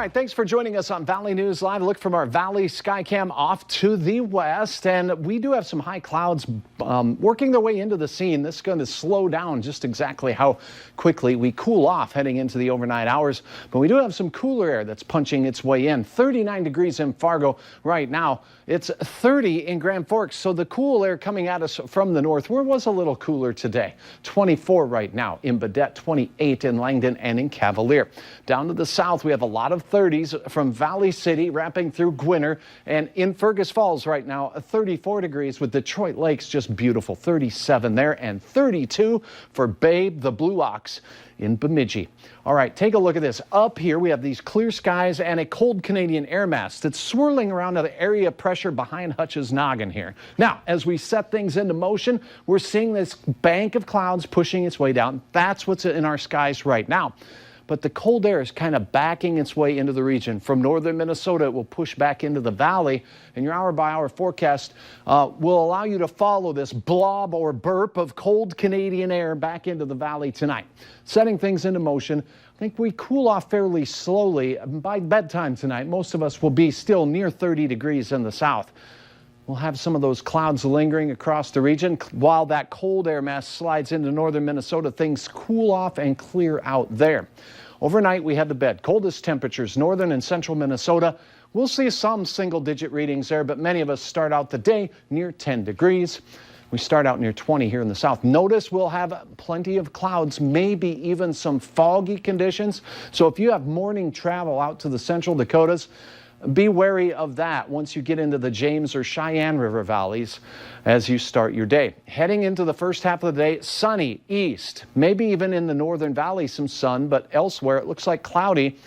right, thanks for joining us on Valley News Live. A look from our Valley Skycam off to the west, and we do have some high clouds working their way into the scene. This is going to slow down just exactly how quickly we cool off heading into the overnight hours, but we do have some cooler air that's punching its way in. 39 degrees in Fargo right now. It's 30 in Grand Forks, so the cool air coming at us from the north, where it was a little cooler today. 24 right now in Baudette, 28 in Langdon and in Cavalier. Down to the south, we have a lot of 30s from Valley City wrapping through Gwinner, and in Fergus Falls right now 34 degrees with Detroit Lakes just beautiful. 37 there and 32 for Babe the Blue Ox in Bemidji. All right, take a look at this. Up here we have these clear skies and a cold Canadian air mass that's swirling around the area of pressure behind Hutch's noggin here. Now, as we set things into motion, we're seeing this bank of clouds pushing its way down. That's what's in our skies right now. But the cold air is kind of backing its way into the region. From northern Minnesota, it will push back into the valley, and your hour-by-hour forecast will allow you to follow this blob or burp of cold Canadian air back into the valley tonight. Setting things into motion, I think we cool off fairly slowly. By bedtime tonight, most of us will be still near 30 degrees in the south. We'll have some of those clouds lingering across the region. While that cold air mass slides into northern Minnesota, things cool off and clear out there. Overnight, we head to bed. Coldest temperatures, northern and central Minnesota. We'll see some single-digit readings there, but many of us start out the day near 10 degrees. We start out near 20 here in the south. Notice we'll have plenty of clouds, maybe even some foggy conditions. So if you have morning travel out to the central Dakotas, be wary of that once you get into the James or Cheyenne River valleys as you start your day. Heading into the first half of the day, sunny east, maybe even in the northern valley some sun, but elsewhere it looks like cloudy.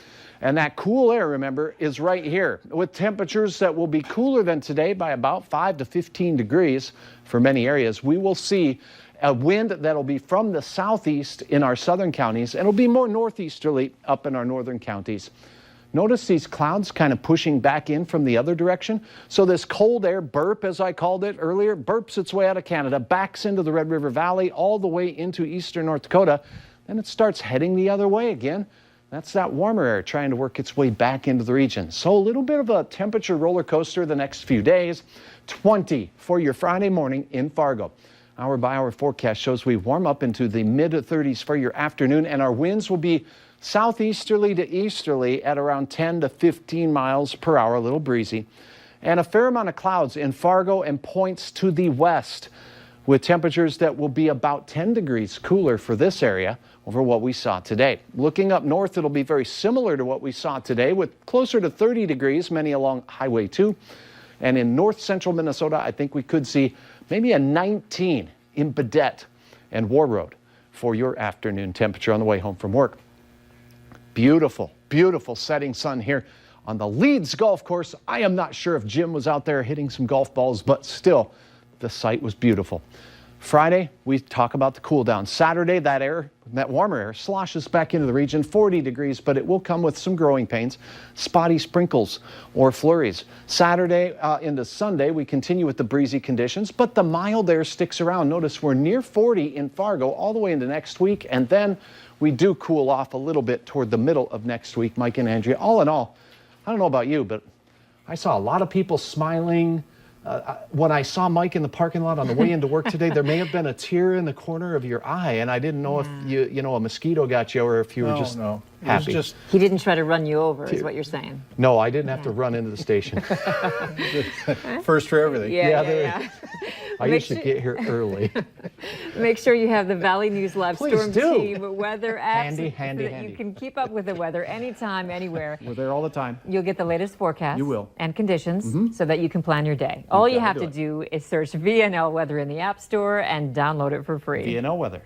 And that cool air, remember, is right here with temperatures that will be cooler than today by about 5 to 15 degrees for many areas. We will see a wind that'll be from the southeast in our southern counties, and it'll be more northeasterly up in our northern counties. Notice these clouds kind of pushing back in from the other direction. So this cold air burp, as I called it earlier, burps its way out of Canada, backs into the Red River Valley, all the way into eastern North Dakota. Then it starts heading the other way again. That's that warmer air trying to work its way back into the region. So a little bit of a temperature roller coaster the next few days. 20 for your Friday morning in Fargo. Hour-by-hour forecast shows we warm up into the mid-30s for your afternoon, and our winds will be southeasterly to easterly at around 10 to 15 miles per hour, a little breezy. And a fair amount of clouds in Fargo and points to the west, with temperatures that will be about 10 degrees cooler for this area over what we saw today. Looking up north, it'll be very similar to what we saw today, with closer to 30 degrees, many along Highway 2. And in north central Minnesota, I think we could see maybe a 19 in Baudette and War Road for your afternoon temperature on the way home from work. Beautiful, beautiful setting sun here on the Leeds Golf Course. I am not sure if Jim was out there hitting some golf balls, but still, the sight was beautiful. Friday, we talk about the cool down. Saturday, that warmer air sloshes back into the region, 40 degrees, but it will come with some growing pains, spotty sprinkles or flurries. Saturday into Sunday, we continue with the breezy conditions, but the mild air sticks around. Notice we're near 40 in Fargo all the way into next week, and then we do cool off a little bit toward the middle of next week, Mike and Andrea. All in all, I don't know about you, but I saw a lot of people smiling. When I saw Mike in the parking lot on the way into work today, there may have been a tear in the corner of your eye, and I didn't know if a mosquito got you or if you were just happy. He didn't try to run you over, is what you're saying. No, I didn't have to run into the station. First for everything. Yeah. I used to get here early. Make sure you have the Valley News Live Please Storm do. Team weather apps Handy. You can keep up with the weather anytime, anywhere. We're there all the time. You'll get the latest forecast and conditions so that you can plan your day. All you have to do is search VNL Weather in the App Store and download it for free. VNL Weather.